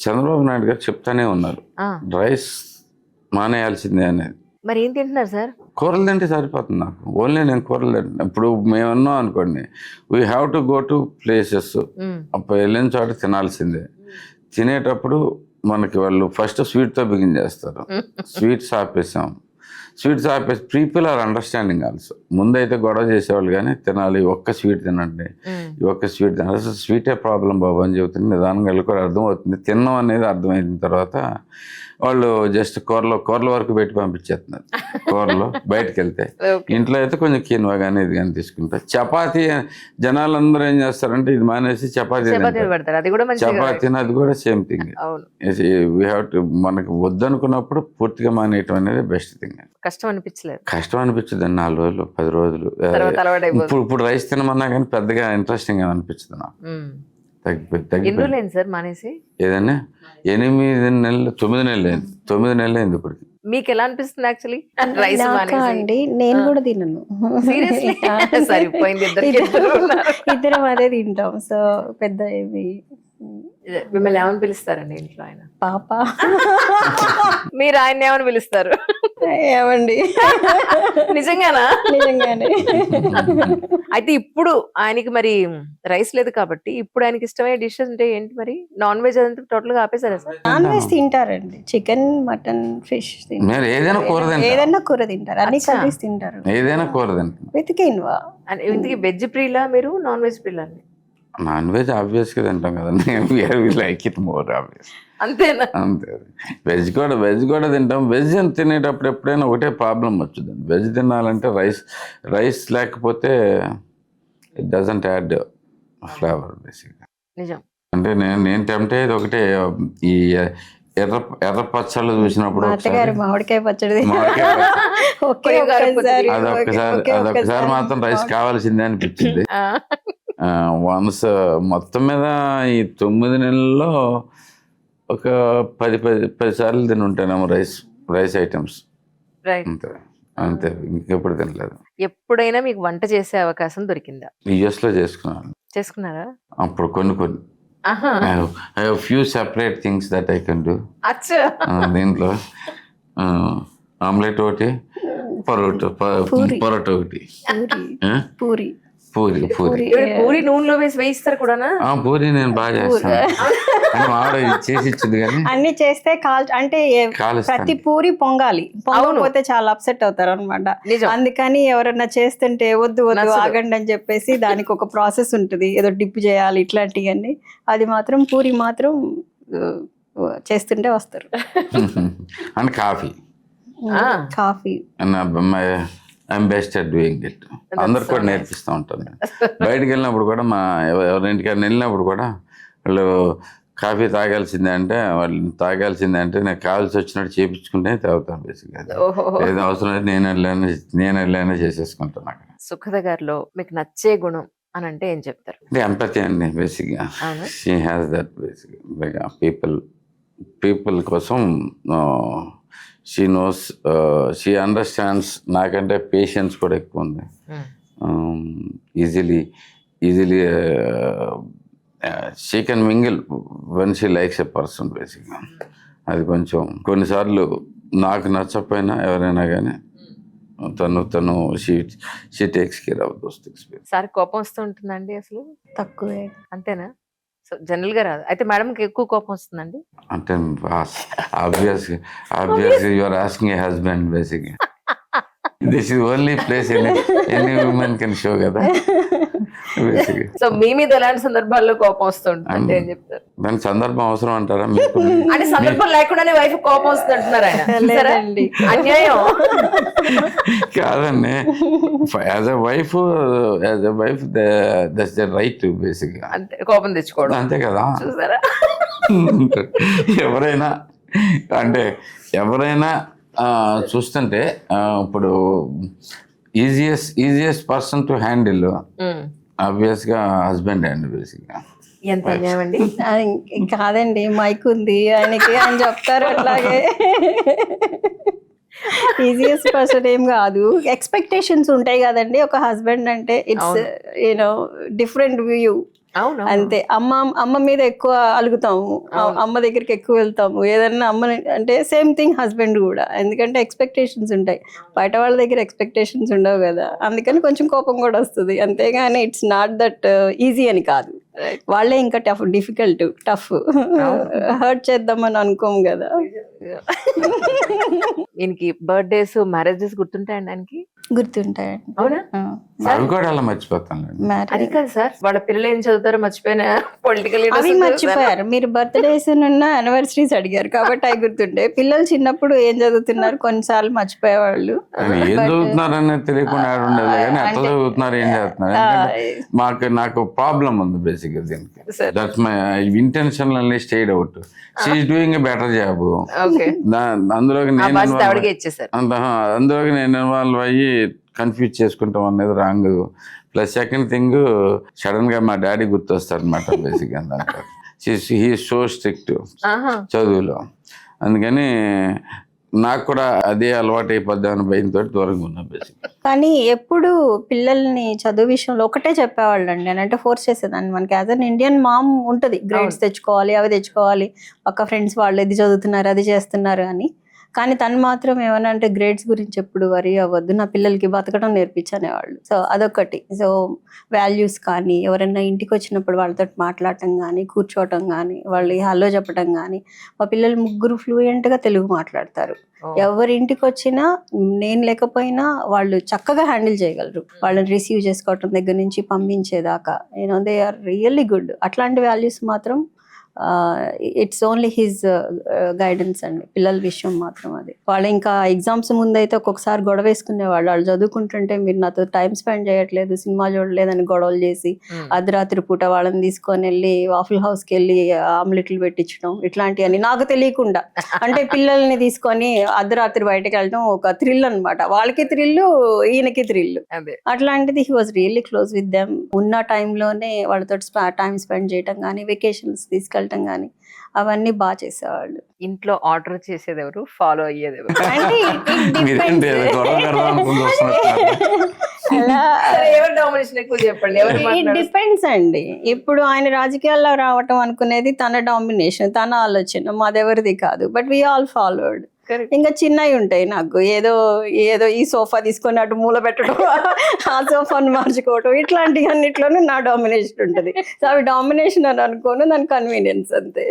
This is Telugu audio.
చంద్రబాబు నాయుడు గారు చెప్తానే ఉన్నారు రైస్ మానేయాల్సిందే అనేది. మరి ఏం తింటున్నారు సార్? కూరలు తింటే సరిపోతుంది నాకు. ఓన్లీ నేను కూరలు తింటాను. ఇప్పుడు మేమన్నాం అనుకోండి, we have to go to places, అప్పుడు వెళ్ళిన చోట తినాల్సిందే. తినేటప్పుడు మనకి వాళ్ళు ఫస్ట్ స్వీట్తో బిగిన్ చేస్తారు. స్వీట్స్ ఆపేసాం. స్వీట్స్ ఆపేసి పీపుల్ ఆర్ అండర్స్టాండింగ్ ఆల్సో. ముందైతే గొడవ చేసేవాళ్ళు, కానీ తినాలి, ఒక్క స్వీట్ తినండి, ఈ ఒక్క స్వీట్ తినాలి, అసలు స్వీటే ప్రాబ్లం బాబు అని చెబుతుంది. నిదానంగా వెళ్ళి కూడా అర్థమవుతుంది. తిన్నాం అనేది అర్థమైన తర్వాత వాళ్ళు జస్ట్ కూరల వరకు పెట్టి పంపించేస్తున్నారు. కూరలు బయటకు వెళ్తే, ఇంట్లో అయితే కొంచెం కీన్వా కానీ ఇది కానీ తీసుకుంటారు. చపాతీ జనాలందరూ ఏం చేస్తారంటే ఇది మానేసి చపాతీ చపాతీని, అది కూడా same thing. We have to, మనకి వద్దనుకున్నప్పుడు పూర్తిగా మానేయటం అనేది బెస్ట్ థింగ్. కష్టం అనిపించలేదు? కష్టం అనిపించదు. 4 రోజులు 10 రోజులు ఇప్పుడు రైస్ తినమన్నా కానీ పెద్దగా ఇంట్రెస్టింగ్ గా అనిపించదు నాకు. తగ్గిపోయింది సార్ మానేసి. ఏదన్నా 8 నెలలు 9 నెలలు అయింది. 9 నెలలు అయింది ఇప్పటికి. మీకు ఎలా అనిపిస్తుంది యాక్చువల్లీ రైస్ అండి? నేను కూడా తినను. సరిపోయింది, ఇద్దరం అదే తింటాం. సో పెద్ద ఏమి. మిమ్మల్ని ఏమని పిలుస్తారండి ఇంట్లో? ఆయన పాప. మీరు ఆయన ఏమని పిలుస్తారు? ఏమండి? నిజంగానా? నిజంగానే. అయితే ఇప్పుడు ఆయనకి మరి రైస్ లేదు కాబట్టి ఇప్పుడు ఆయనకి ఇష్టమైన డిషెస్ అంటే ఏంటి మరి? నాన్ వెజ్ అదంతా టోటల్ గా ఆపేసారా సార్? నాన్ వెజ్ తింటారండి. చికెన్, మటన్, ఫిష్ ఏదైనా కూర తింటారు. అన్ని కర్రీస్ తింటారు. ఏదైనా కూర తింటారు. వెతికేన్వా. ఇంతకీ వెజ్ ప్రియులా మీరు, నాన్ వెజ్ ప్రియులా? నాన్ వెజ్ ఆబ్వియస్ గా తింటాం కదండి. Like it more obvious. అంతేనా? అంతే. వెజ్ కూడా తింటాం. వెజ్ తినేటప్పుడు ఎప్పుడైనా ఒకటే ప్రాబ్లం వచ్చింది. వెజ్ తినాలంటే రైస్ లేకపోతే ఇట్ డజంట్ యాడ్ ఫ్లేవర్ బేసిక్గా. నిజం. అంటే నేను టెంప్ట్ అయ్యేది ఒకటే, ఈ ఎర్ర పచ్చళ్ళు చూసినప్పుడు మామిడికాయ పచ్చడి అదొకసారి మాత్రం రైస్ కావాల్సిందే అనిపించింది. వన్స్ మొత్తం మీద ఈ 9 నెలల్లో ఒక 10 సార్లు తిని ఉంటానేమో రైస్ ఐటమ్స్. అంతే, ఇంకెప్పుడు తినలేదు. ఎప్పుడైనా మీకు వంట చేసే అవకాశం దొరికిందా? యుఎస్ లో చేసుకున్నారా? అప్పుడు కొన్ని I have few separate things that I can do. దీంట్లో ఆమ్లెట్ ఒకటి, పరోటా ఒకటి, పూరి నూనెలో వేసి వేయిస్తారు కూడా. పూరి నేను బాగా చేస్తాను. చేసి ఇచ్చింది కానీ అన్ని చేస్తే అంటే ప్రతి పూరి పొంగాలి. పొంగకపోతే చాలా అప్సెట్ అవుతారు అనమాట. అందుకని ఎవరన్నా చేస్తుంటే వద్దు ఆగండి అని చెప్పేసి దానికి ఒక ప్రాసెస్ ఉంటుంది. ఏదో డిప్ చేయాలి ఇట్లాంటివన్నీ. అది మాత్రం పూరి మాత్రం చేస్తుంటే వస్తారు. And coffee I'm best at doing it. అందరికి కూడా నేర్పిస్తూ ఉంటాను. బయటకు వెళ్ళినప్పుడు కూడా, ఎవరింటికైనా వెళ్ళినప్పుడు కూడా వాళ్ళు కాఫీ తాగాల్సిందే అంటే నాకు కావాల్సి వచ్చినట్టు చేయించుకుంటే తాగుతాను. బేసిక్గా ఏదో అవసరం అయితే నేను వెళ్ళైనా చేసేసుకుంటాను. అక్కడ సుఖద గారిలో మీకు నచ్చే గుణం అని అంటే ఏం చెప్తారు? అంటే ఎంపతి అండి. బేసిక్గా షీ హ్యాస్ దట్. బేసిక్గా పీపుల్ కోసం షీ నోస్, షీ అండర్స్టాండ్స్. నాకంటే పేషెన్స్ కూడా ఎక్కువ ఉంది. Easily she can mingle when she likes a person. బేసిక్గా అది కొంచెం కొన్నిసార్లు నాకు నచ్చకపోయినా ఎవరైనా కానీ తను she takes care of those things. Sir కోపం వస్తూ ఉంటుందండి? అసలు తక్కువే. అంతేనా? సో జనరల్ గా రాదు. అయితే మేడంకి ఎక్కువ కోపం వస్తుందండి? అంటే obviously you are asking a husband. బేసిక్గా this is only place any women can show కదా. సో మీ మీద ఎలాంటి సందర్భాల్లో కోపం వస్తుంటుంది అంటే ఏం చెప్తారు? దానికి సందర్భం అవసరం అంటారా మీకు? అంటే సందర్భం లేకుండానే వైఫ్ కోపం వస్తుంది అంటున్నారు ఆయన. అన్యాయం కాదండి. As a wife that's the right బేసిక్గా. అంతే, కోపం తెచ్చుకోవడం. అంతే కదా. చూసారా? ఎవరైనా చూస్తుంటే ఇప్పుడు easiest person to handle obvious గా హస్బెండ్ అండి. బేసిక్గా ఎంత అన్యాయం అండి. కాదండి, మైక్ ఉంది ఆయనకి అని చెప్తారు. అట్లాగే ఈజియెస్ట్ పర్సన్ ఏం కాదు. ఎక్స్పెక్టేషన్స్ ఉంటాయి కదండి ఒక హస్బెండ్ అంటే. It's different view. అవును అంతే. అమ్మ మీద ఎక్కువ అలుగుతాము, అమ్మ దగ్గరికి ఎక్కువ వెళ్తాము ఏదన్నా. అమ్మ అంటే సేమ్ థింగ్ హస్బెండ్ కూడా, ఎందుకంటే ఎక్స్పెక్టేషన్స్ ఉంటాయి, బయట వాళ్ళ దగ్గర ఎక్స్పెక్టేషన్స్ ఉండవు కదా, అందుకని కొంచెం కోపం కూడా వస్తుంది. అంతేగాని ఇట్స్ నాట్ దట్ ఈజీ అని కాదు. వాళ్ళే ఇంకా డిఫికల్ట్ టఫ్, హర్ట్ చేద్దామని అనుకోము కదా. ఈయనకి బర్త్డేస్ మ్యారేజెస్ గుర్తుంటాయండి ఆయనకి? గుర్తుంటాయండి. అవునా? అవి కూడా అలా మర్చిపోతాను. అది కాదు సార్, వాళ్ళ పిల్లలు ఏం చదువుతారో మర్చిపోయినా, పొలిటికల్ అవి మర్చిపోయారు. మీరు బర్త్డేస్ యానివర్సరీస్ అడిగారు కాబట్టి అవి గుర్తుండే. పిల్లలు చిన్నప్పుడు ఏం చదువుతున్నారు కొన్నిసార్లు మర్చిపోయేవాళ్ళు. ఏం చదువుతున్నారు అనేది తెలియకుండా ఉండదు కానీ ఎట్లా చదువుతున్నారు, ఏం చదువుతున్నారు. ఎందుకంటే నాకు ప్రాబ్లం ఉంది బేసిక్ గా దీనికి. That's my intentionally stayed out. She's doing a better job. అందులోకి నేను ఇన్వాల్వ్ అయ్యి కన్ఫ్యూజ్ చేసుకుంటాం అనేది wrong. Plus second thing, sudden గా మా డాడీ గుర్తొస్తారు అనమాట బేసిక్ గా. హీ సో స్ట్రిక్ట్ చదువులో, అందుకని నాకు కూడా అదే అలవాటు అయిపోద్దాం అని భయంతో దూరంగా ఉన్నా బేసిక్. కానీ ఎప్పుడు పిల్లల్ని చదువు విషయంలో ఒకటే చెప్పేవాళ్ళండి, నేను అంటే ఫోర్స్ చేసేదాన్ని. మనకి యాజ్ అన్ ఇండియన్ మామ్ ఉంటుంది, గ్రేడ్స్ తెచ్చుకోవాలి, అవి తెచ్చుకోవాలి, పక్క ఫ్రెండ్స్ వాళ్ళు ఇది చదువుతున్నారు అది చేస్తున్నారు అని. కానీ తను మాత్రం ఏమన్నా అంటే గ్రేడ్స్ గురించి ఎప్పుడు వరీ అవ్వద్దు, నా పిల్లలకి బతకడం నేర్పించనేవాళ్ళు. సో అదొకటి. సో వాల్యూస్ కానీ, ఎవరైనా ఇంటికి వచ్చినప్పుడు వాళ్ళతో మాట్లాడటం కానీ, కూర్చోవటం కానీ, వాళ్ళు హలో చెప్పడం కానీ. మా పిల్లలు ముగ్గురు ఫ్లూయెంట్గా తెలుగు మాట్లాడతారు. ఎవరి ఇంటికి వచ్చినా నేను లేకపోయినా వాళ్ళు చక్కగా హ్యాండిల్ చేయగలరు. వాళ్ళని రిసీవ్ చేసుకోవటం దగ్గర నుంచి పంపించేదాకా దే ఆర్ రియల్లీ గుడ్. అట్లాంటి వాల్యూస్ మాత్రం ఇట్స్ ఓన్లీ హిజ్ గైడెన్స్ అండి. పిల్లల విషయం మాత్రం అది. వాళ్ళు ఇంకా ఎగ్జామ్స్ ముందు అయితే ఒక్కొక్కసారి గొడవ వేసుకునేవాళ్ళు. వాళ్ళు చదువుకుంటుంటే మీరు నాతో టైం స్పెండ్ చేయట్లేదు, సినిమా చూడలేదని గొడవలు చేసి అర్ధరాత్రి పూట వాళ్ళని తీసుకొని వెళ్ళి వాఫుల్ హౌస్కి వెళ్ళి ఆమ్లెట్లు పెట్టించడం, ఇట్లాంటివన్నీ నాకు తెలియకుండా. అంటే పిల్లల్ని తీసుకొని అర్ధరాత్రి బయటకు వెళ్ళడం ఒక థ్రిల్ అనమాట. వాళ్ళకి థ్రిల్, ఈయనకి థ్రిల్. అట్లాంటిది he was really close with them. ఉన్న టైంలోనే వాళ్ళతో టైం స్పెండ్ చేయడం కానీ, వెకేషన్స్ తీసుకెళ్ళడం కానీ, అవన్నీ బాగా చేసేవాళ్ళు. ఇంట్లో ఆర్డర్ చేసేది ఎవరు, ఫాలో అయ్యేది ఎవరు? డిపెండ్స్ అండి. ఇప్పుడు ఆయన రాజకీయాల్లో రావటం అనుకునేది తన డామినేషన్, తన ఆలోచన, మాదెవరిది కాదు. But we all followed. ఇంకా చిన్నవి ఉంటాయి నాకు, ఏదో ఏదో ఈ సోఫా తీసుకొని అటు మూల పెట్టడం, ఆ సోఫాను మార్చుకోవటం, ఇట్లాంటి అన్నిట్లోనూ నా డామినేషన్ ఉంటుంది. సో అవి డామినేషన్ అని అనుకోను, దాని కన్వీనియన్స్ అంతే.